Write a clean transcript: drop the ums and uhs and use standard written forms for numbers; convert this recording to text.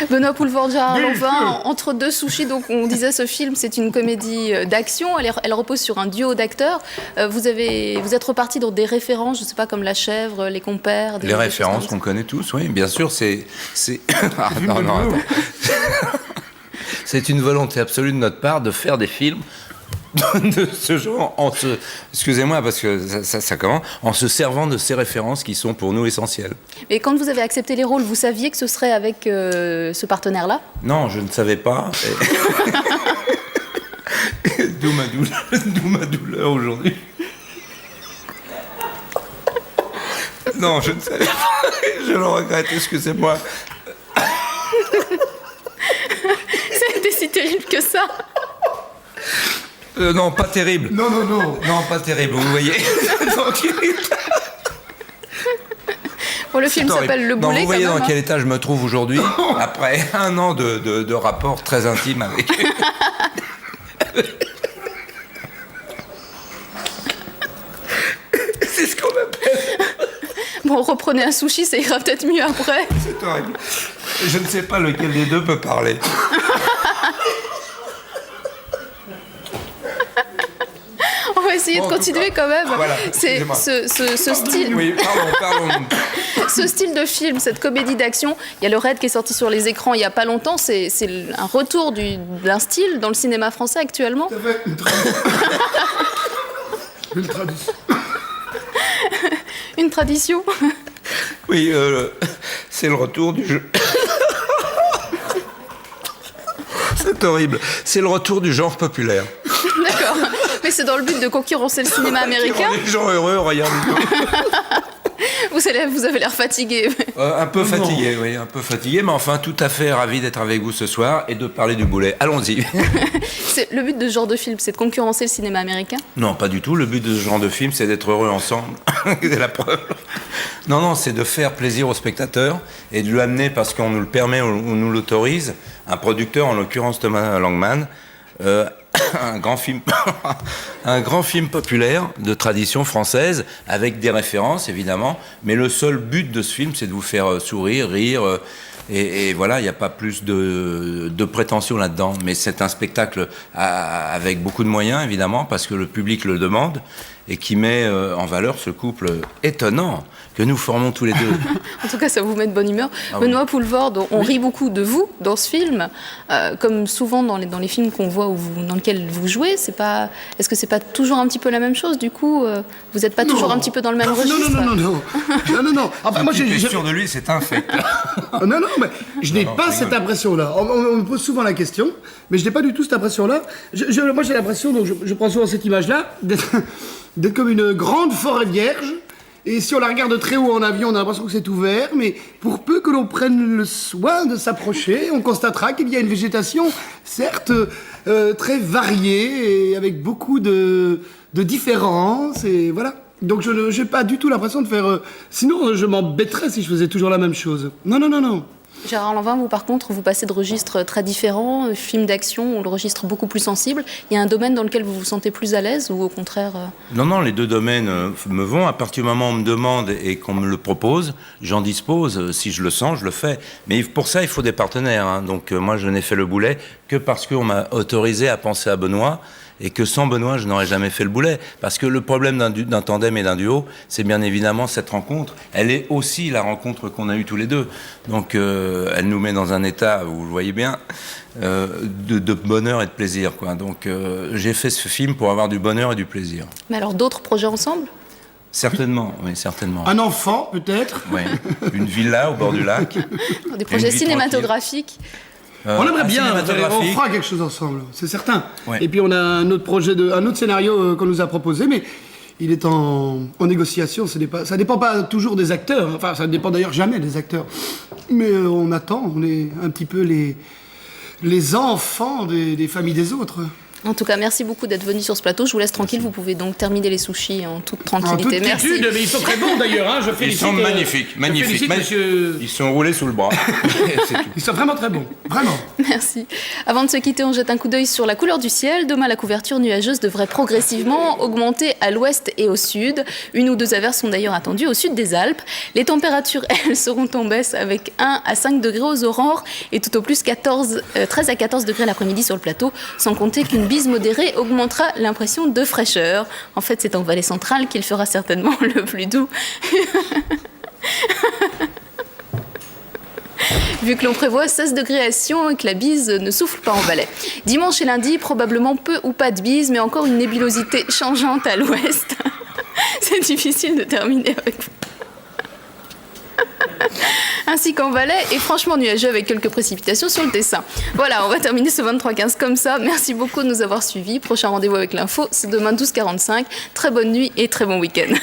Benoît Poelvoorde, Gérard Lanvin, entre deux sushis, donc on disait ce film c'est une comédie d'action, elle repose sur un duo d'acteurs. Vous êtes reparti dans des références, je ne sais pas, comme La Chèvre, Les Compères. Les références qu'on connaît tous, oui, bien sûr, c'est... Ah, non, attends. C'est une volonté absolue de notre part de faire des films de ce genre, excusez-moi parce que ça commence, en se servant de ces références qui sont pour nous essentielles. Et quand vous avez accepté les rôles, vous saviez que ce serait avec ce partenaire-là ? Non, je ne savais pas. D'où ma douleur aujourd'hui. Non, je ne savais pas. Je le regrette, excusez-moi. C'était si terrible que ça. Non, pas terrible. Non, pas terrible, vous voyez. Bon, le film s'appelle Le Boulet. Vous voyez dans quel état je me trouve aujourd'hui, après un an de rapports très intimes avec... C'est ce qu'on appelle... Bon, reprenez un sushi, ça ira peut-être mieux après. C'est horrible. Je ne sais pas lequel des deux peut parler. On va essayer de continuer quand même. Voilà, c'est ce style. Oui, parlons. Ce style de film, cette comédie d'action, il y a Le Raid qui est sorti sur les écrans il n'y a pas longtemps. C'est un retour d'un style dans le cinéma français actuellement. Ça fait une tradition. Une tradition. Oui, c'est le retour du jeu. C'est horrible. C'est le retour du genre populaire. D'accord. Mais c'est dans le but de concurrencer le cinéma américain. Les gens heureux, regardez. Vous avez l'air fatigué. Un peu fatigué, oui, un peu fatigué, mais enfin tout à fait ravi d'être avec vous ce soir et de parler du Boulet. Allons-y. Le but de ce genre de film, c'est de concurrencer le cinéma américain ? Non, pas du tout. Le but de ce genre de film, c'est d'être heureux ensemble. C'est la preuve. Non, c'est de faire plaisir au spectateur et de lui amener, parce qu'on nous le permet ou nous l'autorise, un producteur, en l'occurrence Thomas Langman, un grand film populaire de tradition française, avec des références évidemment, mais le seul but de ce film, c'est de vous faire sourire, rire, et voilà, il n'y a pas plus de prétention là-dedans. Mais c'est un spectacle avec beaucoup de moyens évidemment, parce que le public le demande, et qui met en valeur ce couple étonnant que nous formons tous les deux. En tout cas, ça vous met de bonne humeur. Benoît Poelvoorde, on rit beaucoup de vous dans ce film, comme souvent dans les films qu'on voit dans lesquels vous jouez. Est-ce que c'est pas toujours un petit peu la même chose, du coup vous n'êtes pas toujours un petit peu dans le même registre ? Non. Enfin, moi, j'ai sûr de lui, c'est un fait. Non, mais je n'ai pas cette impression-là. On me pose souvent la question, mais je n'ai pas du tout cette impression-là. Moi, j'ai l'impression, donc je prends souvent cette image-là, d'être comme une grande forêt vierge. Et si on la regarde très haut en avion, on a l'impression que c'est ouvert, mais pour peu que l'on prenne le soin de s'approcher, on constatera qu'il y a une végétation, certes, très variée, et avec beaucoup de différences, et voilà. Donc je n'ai pas du tout l'impression de faire... sinon, je m'embêterais si je faisais toujours la même chose. Non. Gérard Lanvin, vous par contre, vous passez de registres très différents, films d'action, ou le registre beaucoup plus sensible. Il y a un domaine dans lequel vous vous sentez plus à l'aise, ou au contraire Non, les deux domaines me vont. À partir du moment où on me demande et qu'on me le propose, j'en dispose. Si je le sens, je le fais. Mais pour ça, il faut des partenaires. Hein. Donc moi, je n'ai fait le Boulet que parce qu'on m'a autorisé à penser à Benoît, et que sans Benoît, je n'aurais jamais fait le Boulet. Parce que le problème d'un tandem et d'un duo, c'est bien évidemment cette rencontre. Elle est aussi la rencontre qu'on a eue tous les deux. Donc elle nous met dans un état, vous le voyez bien, de bonheur et de plaisir, quoi. Donc j'ai fait ce film pour avoir du bonheur et du plaisir. Mais alors d'autres projets ensemble ? Certainement, oui, certainement. Un enfant, peut-être ? Oui, une villa au bord du lac. Des projets cinématographiques ? On aimerait bien, on fera quelque chose ensemble, c'est certain. Ouais. Et puis on a un autre projet, un autre scénario qu'on nous a proposé, mais il est en négociation. Ça dépend pas toujours des acteurs, enfin ça ne dépend d'ailleurs jamais des acteurs. Mais on attend, on est un petit peu les enfants des familles des autres. En tout cas, merci beaucoup d'être venu sur ce plateau. Je vous laisse tranquille. Vous pouvez donc terminer les sushis en toute tranquillité. En toute Merci. quiétude, mais ils sont très bons d'ailleurs. Hein. Ils sont magnifiques, magnifiques. Monsieur... Ils sont roulés sous le bras. C'est tout. Ils sont vraiment très bons, vraiment. Merci. Avant de se quitter, on jette un coup d'œil sur la couleur du ciel. Demain, la couverture nuageuse devrait progressivement augmenter à l'ouest et au sud. 1 ou 2 averses sont d'ailleurs attendues au sud des Alpes. Les températures, elles, seront en baisse avec 1 à 5 degrés aux aurores et tout au plus 13 à 14 degrés l'après-midi sur le plateau, sans compter qu'une bise modérée augmentera l'impression de fraîcheur. En fait, c'est en vallée centrale qu'il fera certainement le plus doux. Vu que l'on prévoit 16 degrés à Sion et que la bise ne souffle pas en Valais. Dimanche et lundi, probablement peu ou pas de bise, mais encore une nébulosité changeante à l'ouest. C'est difficile de terminer avec vous. Ainsi qu'en Valais, et franchement nuageux avec quelques précipitations sur le Tessin. Voilà, on va terminer ce 23-15 comme ça. Merci beaucoup de nous avoir suivis. Prochain rendez-vous avec l'info, c'est demain 12h45. Très bonne nuit et très bon week-end.